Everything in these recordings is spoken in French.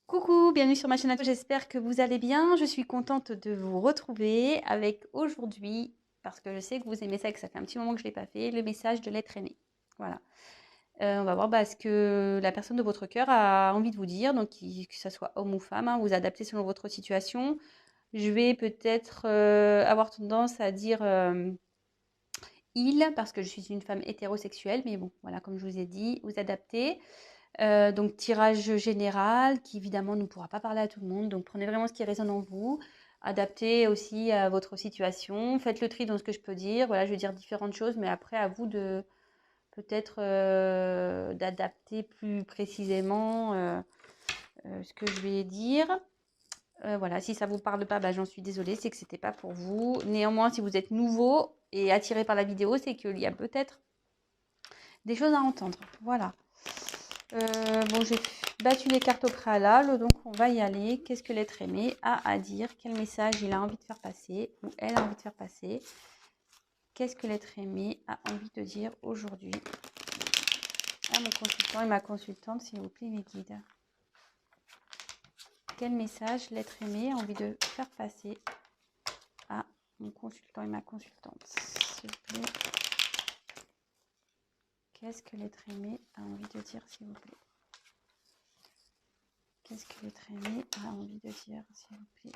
Coucou, bienvenue sur ma chaîne. J'espère que vous allez bien. Je suis contente de vous retrouver avec aujourd'hui, parce que je sais que vous aimez ça et que ça fait un petit moment que je ne l'ai pas fait, le message de l'être aimé. Voilà. On va voir ce que la personne de votre cœur a envie de vous dire, donc que ce soit homme ou femme, hein, vous adaptez selon votre situation. Je vais peut-être avoir tendance à dire il, parce que je suis une femme hétérosexuelle, mais bon, voilà, comme je vous ai dit, vous adaptez. Donc tirage général qui évidemment ne pourra pas parler à tout le monde. Donc prenez vraiment ce qui résonne en vous. Adaptez aussi à votre situation. Faites le tri dans ce que je peux dire. Voilà, je vais dire différentes choses, mais après à vous de peut-être d'adapter plus précisément ce que je vais dire. Voilà, si ça ne vous parle pas, j'en suis désolée, c'est que c'était pas pour vous. Néanmoins, si vous êtes nouveau et attiré par la vidéo, c'est qu'il y a peut-être des choses à entendre. Voilà. Bon, j'ai battu les cartes au préalable, donc on va y aller. Qu'est-ce que l'être aimé a à dire? Quel message il a envie de faire passer ou elle a envie de faire passer? Qu'est-ce que l'être aimé a envie de dire aujourd'hui à mon consultant et ma consultante, s'il vous plaît, mes guides? Quel message l'être aimé a envie de faire passer à mon consultant et ma consultante, s'il vous plaît? Qu'est-ce que l'être aimé a envie de dire, s'il vous plaît? Qu'est-ce que l'être aimé a envie de dire, s'il vous plaît?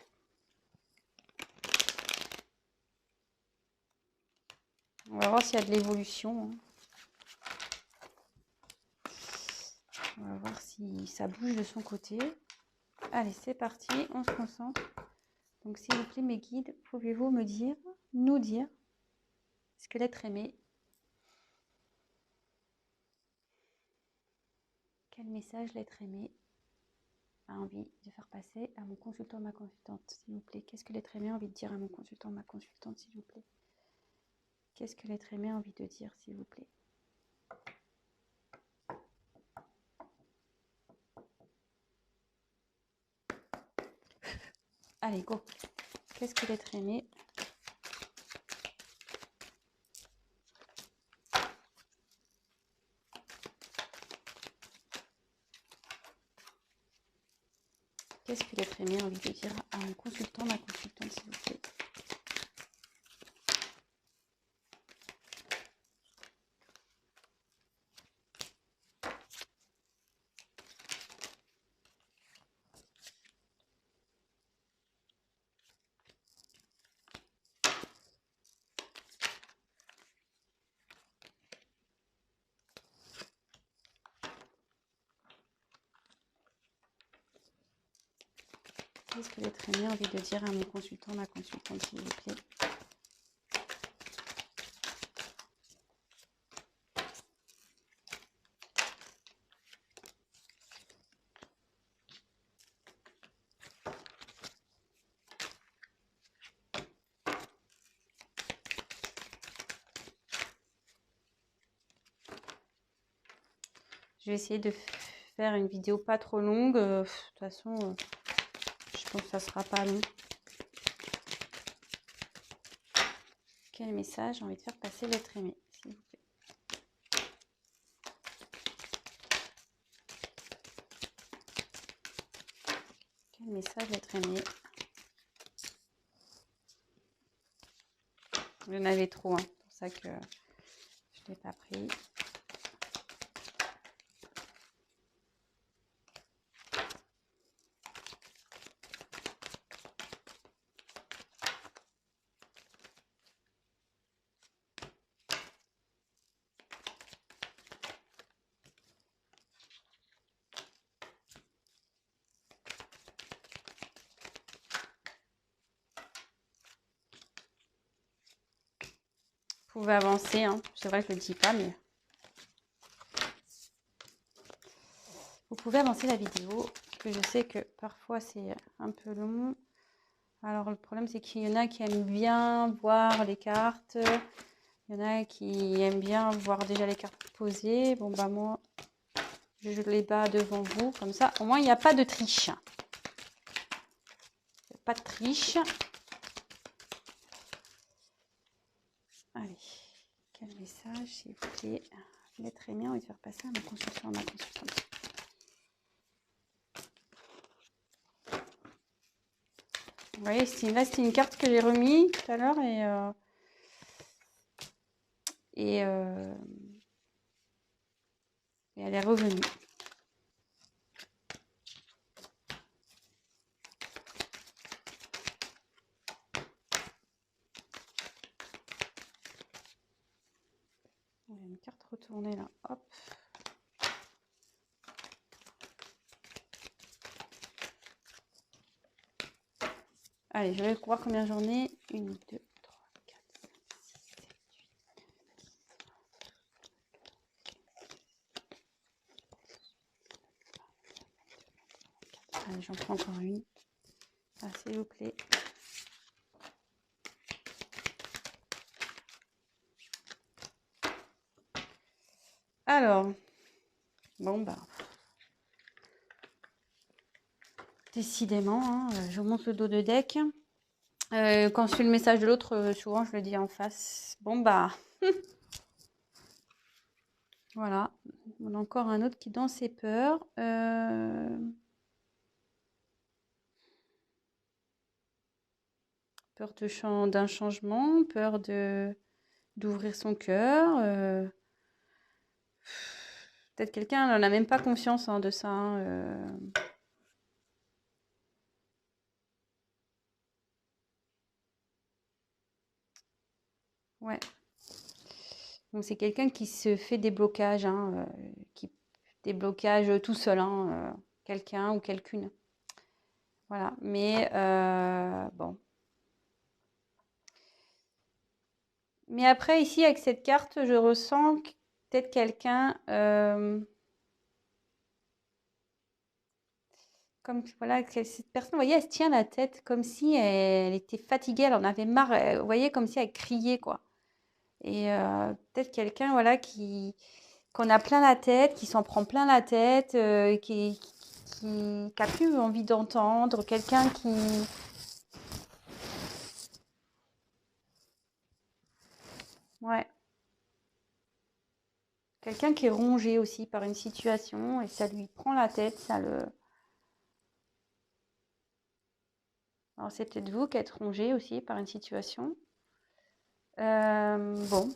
On va voir s'il y a de l'évolution. On va voir si ça bouge de son côté. Allez, c'est parti, on se concentre. Donc, s'il vous plaît, mes guides, pouvez-vous nous dire, ce que l'être aimé, quel message l'être aimé a envie de faire passer à mon consultant, ma consultante, s'il vous plaît? Qu'est-ce que l'être aimé a envie de dire à mon consultant, ma consultante, s'il vous plaît? Qu'est-ce que l'être aimé a envie de dire, s'il vous plaît? Allez, go. Qu'est-ce que l'être aimé Qu'est-ce que l'être aimé a envie de dire à mon consultant, ma consultante, s'il vous plaît? Qu'est-ce que l'être aimé a envie de dire à mon consultant, ma consultante, s'il vous plaît? Je vais essayer de faire une vidéo pas trop longue. De toute façon, je pense que ça sera pas long. Quel message a envie de faire passer l'être aimé, s'il vous plaît? Quel message l'être aimé? Il y en avait trop, hein. C'est pour ça que je ne l'ai pas pris. Vous pouvez avancer, hein. C'est vrai que je ne le dis pas, mais vous pouvez avancer la vidéo, parce que je sais que parfois c'est un peu long. Alors le problème, c'est qu'il y en a qui aiment bien voir les cartes. Il y en a qui aiment bien voir déjà les cartes posées. Bon, bah moi, je les bats devant vous, comme ça. Au moins, il n'y a pas de triche. Il n'y a pas de triche. Allez, quel message, s'il vous plaît, l'être aimé a envie de faire passer à ma consultant, à ma consultante. Vous voyez, là, c'était une carte que j'ai remise tout à l'heure et elle est revenue. Il y a une carte retournée là. Hop. Allez, je vais voir combien j'en ai. 1, 2, 3, 4, 5, 6, 7, 8. Allez, j'en prends encore une. Ah, s'il vous plaît. Alors, bon bah, décidément, hein, je monte le dos de deck. Quand je fais le message de l'autre, souvent je le dis en face. Bon bah, voilà. On a encore un autre qui est dans ses peurs. Peur d'un changement, peur d'ouvrir son cœur. Peut-être quelqu'un n'en a même pas conscience de ça. Hein, Ouais. Donc c'est quelqu'un qui se fait des blocages, hein, des blocages tout seul, hein, quelqu'un ou quelqu'une. Voilà. Mais bon. Mais après, ici, avec cette carte, je ressens que peut-être quelqu'un, comme voilà, cette personne, vous voyez, elle se tient la tête comme si elle était fatiguée, elle en avait marre, vous voyez, comme si elle criait, quoi. Et peut-être quelqu'un, voilà, qu'on a plein la tête, qui s'en prend plein la tête, qui n'a plus envie d'entendre, quelqu'un qui... Ouais. Quelqu'un qui est rongé aussi par une situation et ça lui prend la tête, ça le... Alors c'est peut-être vous qui êtes rongé aussi par une situation. Bon.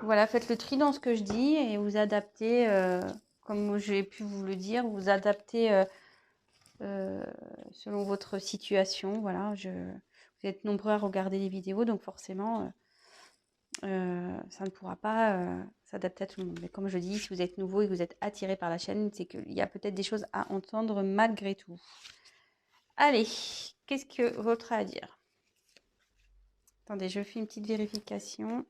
Voilà, faites le tri dans ce que je dis et vous adaptez, comme j'ai pu vous le dire, vous adaptez selon votre situation. Voilà, vous êtes nombreux à regarder les vidéos, donc forcément, ça ne pourra pas s'adapter à tout le monde. Mais comme je dis, si vous êtes nouveau et que vous êtes attiré par la chaîne, c'est qu'il y a peut-être des choses à entendre malgré tout. Allez, qu'est-ce que votre a à dire? Attendez, je fais une petite vérification.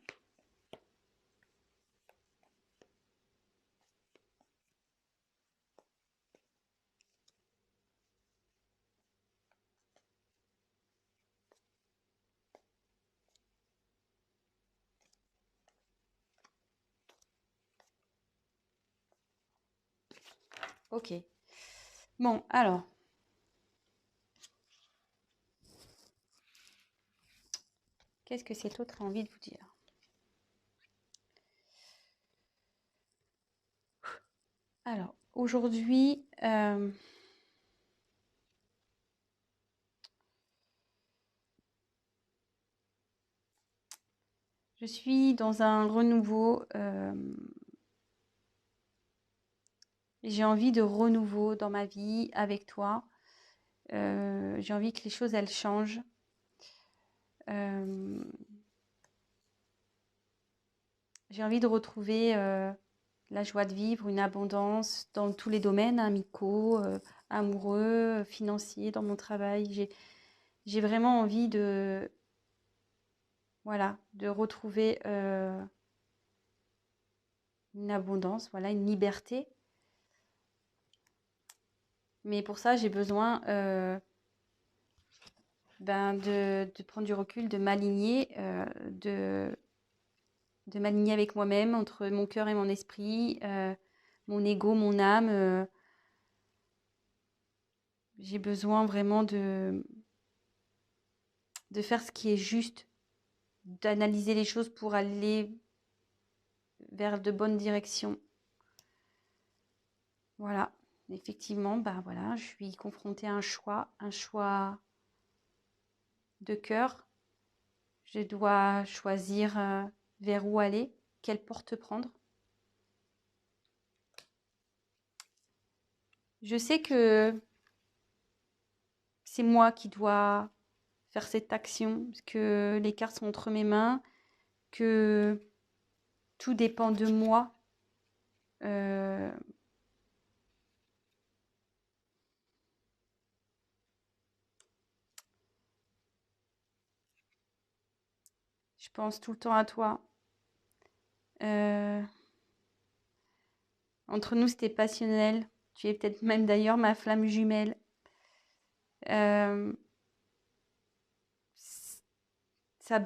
Ok. Bon, alors. Qu'est-ce que cet autre a envie de vous dire? Alors, aujourd'hui, je suis dans un renouveau. J'ai envie de renouveau dans ma vie avec toi. J'ai envie que les choses, elles changent. J'ai envie de retrouver la joie de vivre, une abondance dans tous les domaines, amicaux, amoureux, financiers, dans mon travail. J'ai vraiment envie de, voilà, de retrouver une abondance, voilà, une liberté. Mais pour ça, j'ai besoin de prendre du recul, de m'aligner, de m'aligner avec moi-même, entre mon cœur et mon esprit, mon ego, mon âme. J'ai besoin vraiment de faire ce qui est juste, d'analyser les choses pour aller vers de bonnes directions. Voilà, effectivement, bah voilà, je suis confrontée à un choix de cœur. Je dois choisir vers où aller, quelle porte prendre. Je sais que c'est moi qui dois faire cette action, que les cartes sont entre mes mains, que tout dépend de moi. Euh, je pense tout le temps à toi. Entre nous, c'était passionnel. Tu es peut-être même d'ailleurs ma flamme jumelle. Euh, ça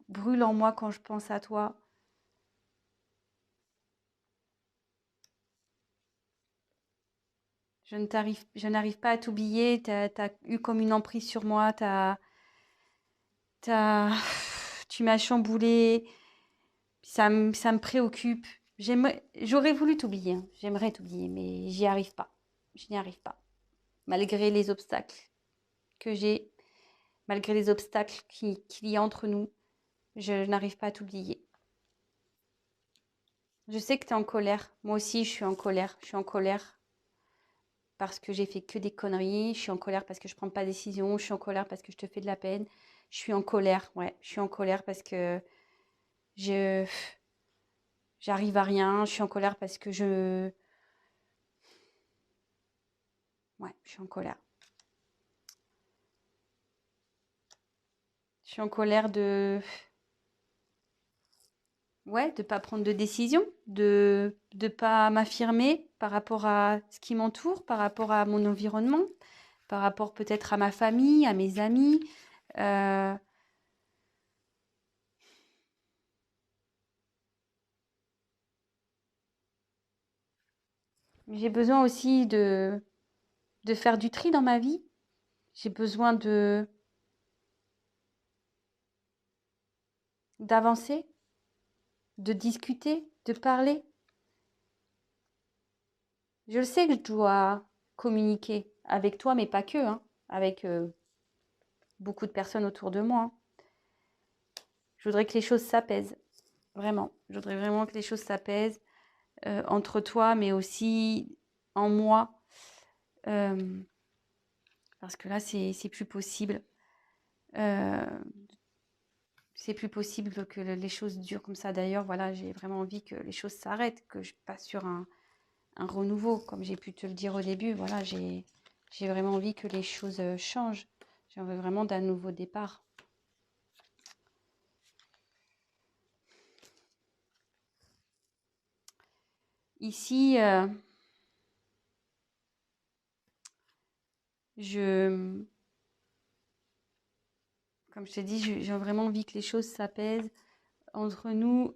brûle en moi quand je pense à toi. Je n'arrive pas à t'oublier. T'as eu comme une emprise sur moi. T'as- tu m'as chamboulé. Ça me préoccupe. J'aurais voulu t'oublier, hein. J'aimerais t'oublier, mais j'y arrive pas. Je n'y arrive pas. Malgré les obstacles que j'ai, malgré les obstacles qu'il y a entre nous, je n'arrive pas à t'oublier. Je sais que tu es en colère. Moi aussi, je suis en colère. Je suis en colère parce que j'ai fait que des conneries. Je suis en colère parce que je prends pas de décision. Je suis en colère parce que je te fais de la peine. Je suis en colère, ouais. Je suis en colère parce que je j'arrive à rien. Je suis en colère parce que ouais, je suis en colère. Je suis en colère ouais, de pas prendre de décision, de pas m'affirmer par rapport à ce qui m'entoure, par rapport à mon environnement, par rapport peut-être à ma famille, à mes amis. Euh, j'ai besoin aussi de faire du tri dans ma vie. J'ai besoin d'avancer, de discuter, de parler. Je le sais que je dois communiquer avec toi, mais pas que, hein, avec beaucoup de personnes autour de moi, hein. Je voudrais que les choses s'apaisent, vraiment. Je voudrais vraiment que les choses s'apaisent entre toi, mais aussi en moi. euh, Parce que là, c'est plus possible. Euh, c'est plus possible que les choses durent comme ça. D'ailleurs, voilà, j'ai vraiment envie que les choses s'arrêtent, que je passe sur un renouveau, comme j'ai pu te le dire au début. Voilà, j'ai vraiment envie que les choses changent. J'ai envie vraiment d'un nouveau départ. Ici, je, comme je t'ai dit, j'ai vraiment envie que les choses s'apaisent entre nous.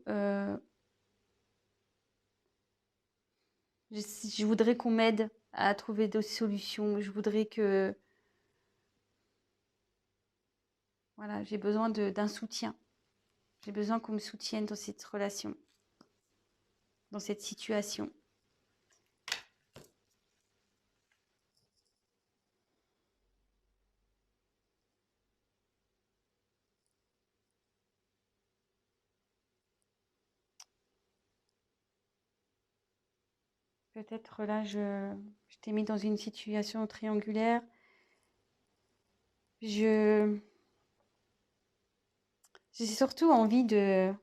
Je voudrais qu'on m'aide à trouver d'autres solutions. Je voudrais que, voilà, j'ai besoin d'un soutien. J'ai besoin qu'on me soutienne dans cette relation, dans cette situation. Peut-être là, je t'ai mis dans une situation triangulaire. Je, j'ai surtout envie de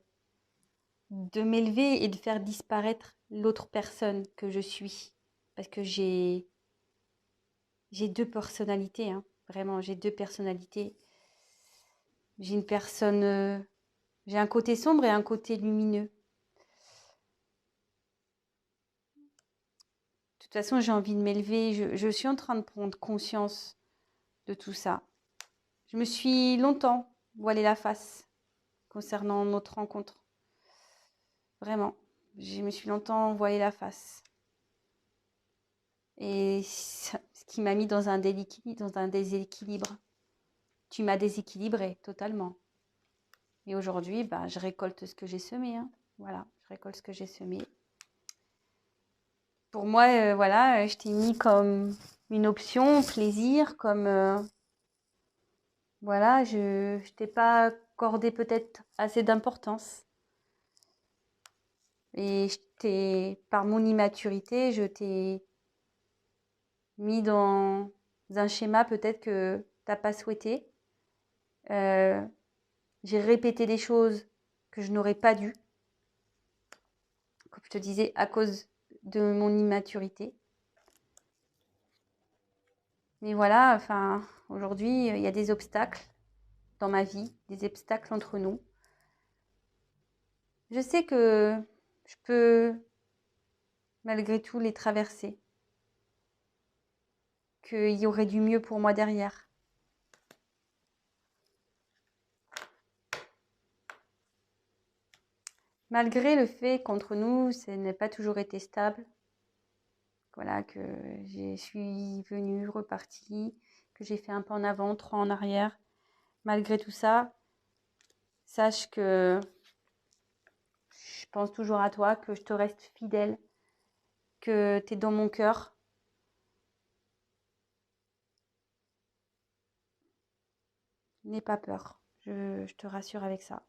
m'élever et de faire disparaître l'autre personne que je suis. Parce que j'ai deux personnalités, hein. Vraiment, j'ai deux personnalités. J'ai une personne, j'ai un côté sombre et un côté lumineux. De toute façon, j'ai envie de m'élever. Je suis en train de prendre conscience de tout ça. Je me suis longtemps voilé la face concernant notre rencontre. Vraiment. Je me suis longtemps voilé la face. Et ce qui m'a mis dans un déséquilibre. Tu m'as déséquilibré totalement. Et aujourd'hui, bah, je récolte ce que j'ai semé, hein. Voilà, je récolte ce que j'ai semé. Pour moi, voilà, je t'ai mis comme une option, plaisir, comme voilà, je t'ai pas accordé peut-être assez d'importance. Et par mon immaturité, je t'ai mis dans un schéma peut-être que t'as pas souhaité. Euh, j'ai répété des choses que je n'aurais pas dû, comme je te disais, à cause de mon immaturité. Mais voilà, enfin, aujourd'hui, il y a des obstacles dans ma vie, des obstacles entre nous. Je sais que je peux malgré tout les traverser, qu'il y aurait du mieux pour moi derrière. Malgré le fait qu'entre nous, ça n'a pas toujours été stable, voilà, que je suis venue, repartie, que j'ai fait un pas en avant, trois en arrière. Malgré tout ça, sache que je pense toujours à toi, que je te reste fidèle, que tu es dans mon cœur. N'aie pas peur, je te rassure avec ça.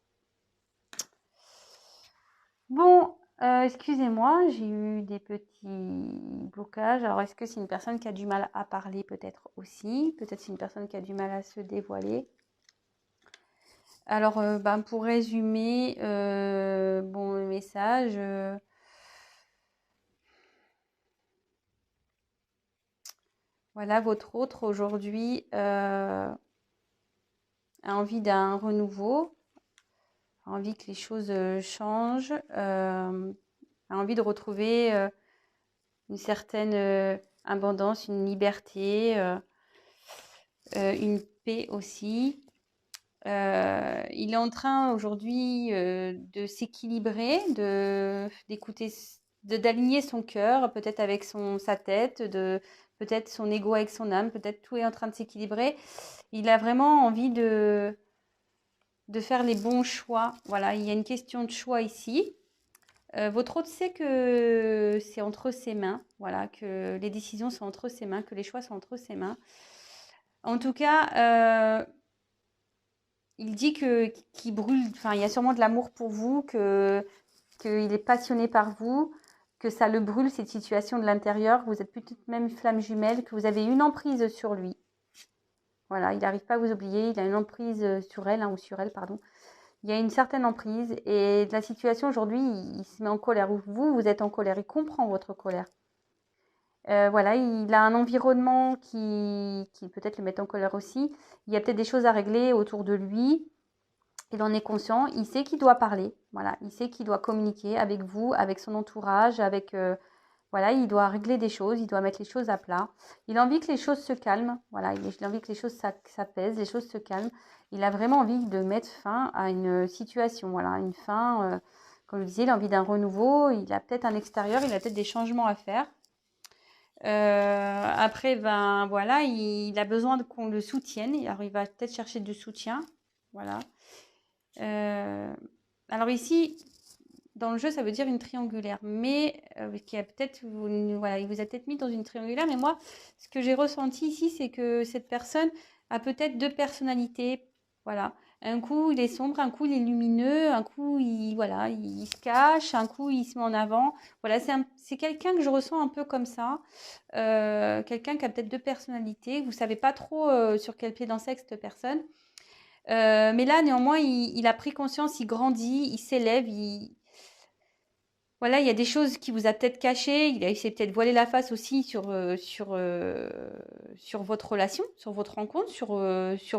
Bon, excusez-moi, j'ai eu des petits blocages. Alors, est-ce que c'est une personne qui a du mal à parler peut-être aussi? Peut-être c'est une personne qui a du mal à se dévoiler. Alors, pour résumer, bon, le message, voilà, votre autre aujourd'hui a envie d'un renouveau, a envie que les choses changent, a envie de retrouver une certaine abondance, une liberté, une paix aussi. Il est en train aujourd'hui de s'équilibrer, d'écouter, d'aligner son cœur, peut-être avec sa tête, peut-être son ego avec son âme, peut-être tout est en train de s'équilibrer. Il a vraiment envie de faire les bons choix. Voilà, il y a une question de choix ici. Votre hôte sait que c'est entre ses mains, voilà, que les décisions sont entre ses mains, que les choix sont entre ses mains. En tout cas, il dit qu'il brûle, enfin, il y a sûrement de l'amour pour vous, qu'il est passionné par vous, que ça le brûle, cette situation de l'intérieur. Vous êtes peut-être même flamme jumelle, que vous avez une emprise sur lui. Voilà, il n'arrive pas à vous oublier, il a une emprise sur elle, ou sur elle, pardon. Il y a une certaine emprise et de la situation aujourd'hui, il se met en colère. Vous êtes en colère, il comprend votre colère. Voilà, il a un environnement qui peut-être le met en colère aussi. Il y a peut-être des choses à régler autour de lui. Il en est conscient, il sait qu'il doit parler, voilà, il sait qu'il doit communiquer avec vous, avec son entourage, voilà, il doit régler des choses, il doit mettre les choses à plat. Il a envie que les choses se calment, voilà, il a envie que les choses s'apaisent, les choses se calment. Il a vraiment envie de mettre fin à une situation, voilà, une fin, comme je disais, il a envie d'un renouveau, il a peut-être un extérieur, il a peut-être des changements à faire. Après, ben voilà, il a besoin qu'on le soutienne, alors il va peut-être chercher du soutien, voilà. Alors ici, dans le jeu, ça veut dire une triangulaire, mais qui a peut-être, voilà, il vous a peut-être mis dans une triangulaire, mais moi, ce que j'ai ressenti ici, c'est que cette personne a peut-être deux personnalités, voilà. Un coup, il est sombre, un coup, il est lumineux, un coup, voilà, il se cache, un coup, il se met en avant. Voilà, c'est quelqu'un que je ressens un peu comme ça, quelqu'un qui a peut-être deux personnalités. Vous savez pas trop sur quel pied danser avec cette personne. Mais là, néanmoins, il a pris conscience, il grandit, il s'élève, voilà, il y a des choses qui vous a peut-être cachées, il s'est peut-être voilé la face aussi sur votre relation, sur votre rencontre, sur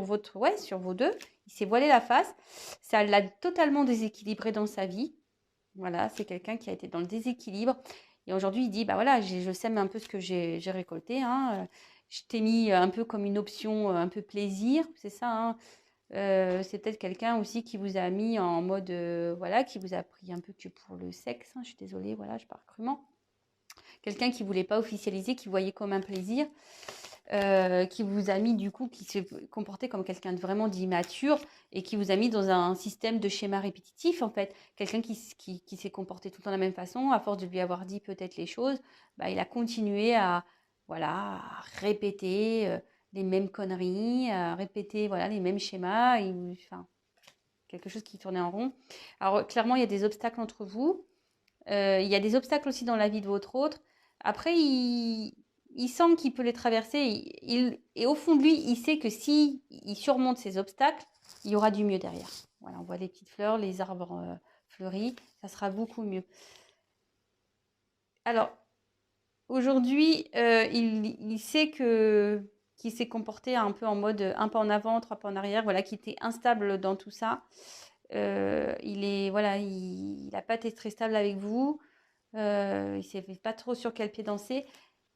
vos deux. Il s'est voilé la face. Ça l'a totalement déséquilibré dans sa vie. Voilà, c'est quelqu'un qui a été dans le déséquilibre. Et aujourd'hui, il dit, bah voilà, je sème un peu ce que j'ai récolté, hein. Je t'ai mis un peu comme une option, un peu plaisir, c'est ça, hein. C'est peut-être quelqu'un aussi qui vous a mis en mode, voilà, qui vous a pris un peu que pour le sexe, hein. Je suis désolée, voilà, je parle crûment. Quelqu'un qui voulait pas officialiser, qui voyait comme un plaisir, qui vous a mis du coup, qui se comportait comme quelqu'un de vraiment d'immature et qui vous a mis dans un système de schéma répétitif en fait. Quelqu'un qui s'est comporté tout le temps de la même façon, à force de lui avoir dit peut-être les choses, bah, il a continué à, voilà, à répéter les mêmes conneries, à répéter voilà, les mêmes schémas, enfin, quelque chose qui tournait en rond. Alors, clairement, il y a des obstacles entre vous. Il y a des obstacles aussi dans la vie de votre autre. Après, il sent qu'il peut les traverser. Et au fond de lui, il sait que si il surmonte ces obstacles, il y aura du mieux derrière. Voilà, on voit les petites fleurs, les arbres fleuris. Ça sera beaucoup mieux. Alors, aujourd'hui, il sait qu'il s'est comporté un peu en mode un pas en avant, trois pas en arrière, voilà, qu'il était instable dans tout ça. Voilà, il n'a pas été très stable avec vous. Il ne sait pas trop sur quel pied danser.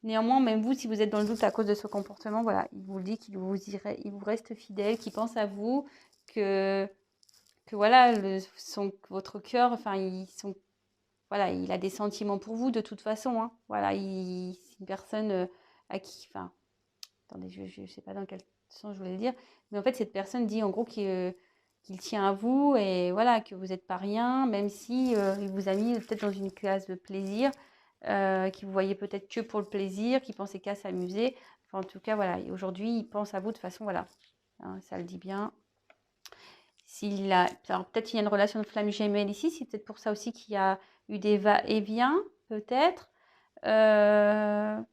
Néanmoins, même vous, si vous êtes dans le doute à cause de ce comportement, voilà, il vous le dit qu'il il vous reste fidèle, qu'il pense à vous, que, que voilà, votre cœur, enfin, voilà, il a des sentiments pour vous de toute façon. Hein. Voilà, c'est une personne à qui, enfin, attendez, je ne sais pas dans quel sens je voulais le dire, mais en fait, cette personne dit en gros qu'il tient à vous et voilà, que vous n'êtes pas rien, même si il vous a mis peut-être dans une case de plaisir, qu'il vous voyait peut-être que pour le plaisir, qu'il pensait qu'à s'amuser. Enfin, en tout cas, voilà, aujourd'hui, il pense à vous de façon, voilà, hein, ça le dit bien. Alors peut-être qu'il y a une relation de flamme gemelle ici, c'est peut-être pour ça aussi qu'il y a eu des va-et-vient, peut-être. De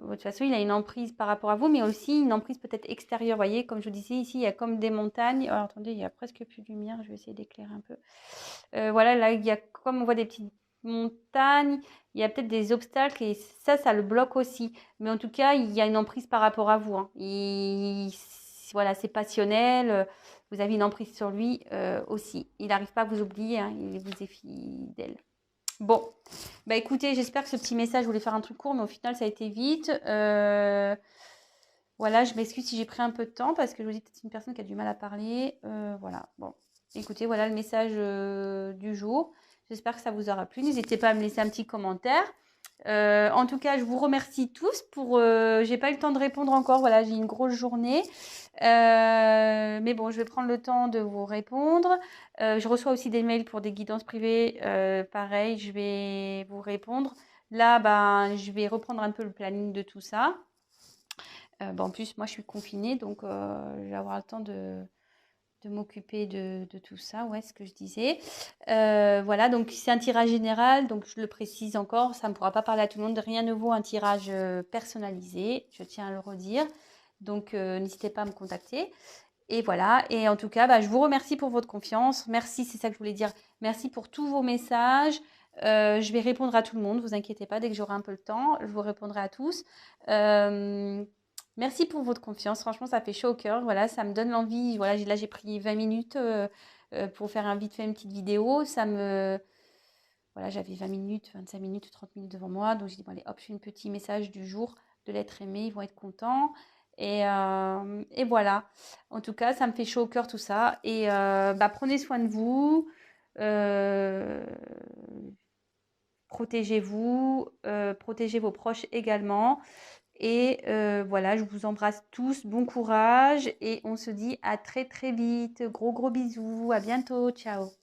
toute façon, il a une emprise par rapport à vous, mais aussi une emprise peut-être extérieure. Vous voyez, comme je vous disais, ici, il y a comme des montagnes. Alors, attendez, il y a presque plus de lumière. Je vais essayer d'éclairer un peu. Voilà, là, il y a comme on voit des petites montagnes, il y a peut-être des obstacles et ça le bloque aussi. Mais en tout cas, il y a une emprise par rapport à vous. Hein. Voilà, c'est passionnel. Vous avez une emprise sur lui aussi. Il n'arrive pas à vous oublier. Hein, il vous est fidèle. Bon, bah écoutez, j'espère que ce petit message, je voulais faire un truc court, mais au final, ça a été vite. Voilà, je m'excuse si j'ai pris un peu de temps parce que je vous dis que c'est une personne qui a du mal à parler. Voilà, bon. Écoutez, voilà le message du jour. J'espère que ça vous aura plu. N'hésitez pas à me laisser un petit commentaire. En tout cas, je vous remercie tous pour. J'ai pas eu le temps de répondre encore. Voilà, j'ai une grosse journée. Mais bon, je vais prendre le temps de vous répondre. Je reçois aussi des mails pour des guidances privées. Pareil, je vais vous répondre. Là, ben, je vais reprendre un peu le planning de tout ça. En plus, moi, je suis confinée, donc je vais avoir le temps de m'occuper de tout ça. Ouais, ce que je disais. Voilà, donc c'est un tirage général, donc je le précise encore, ça ne pourra pas parler à tout le monde. Rien ne vaut un tirage personnalisé, je tiens à le redire. Donc, n'hésitez pas à me contacter. Et voilà, et en tout cas, bah, je vous remercie pour votre confiance. Merci, c'est ça que je voulais dire. Merci pour tous vos messages. Je vais répondre à tout le monde, ne vous inquiétez pas, dès que j'aurai un peu le temps, je vous répondrai à tous. Merci pour votre confiance, franchement, ça fait chaud au cœur. Voilà, ça me donne l'envie. Voilà, là, j'ai pris 20 minutes pour faire vite fait une petite vidéo. Voilà, j'avais 20 minutes, 25 minutes, 30 minutes devant moi. Donc, j'ai dit, bon, allez, hop, je fais un petit message du jour de l'être aimé, ils vont être contents. Et voilà. En tout cas, ça me fait chaud au cœur tout ça. Et prenez soin de vous. Protégez-vous. Protégez vos proches également. Et voilà, je vous embrasse tous. Bon courage. Et on se dit à très très vite. Gros gros bisous. À bientôt. Ciao.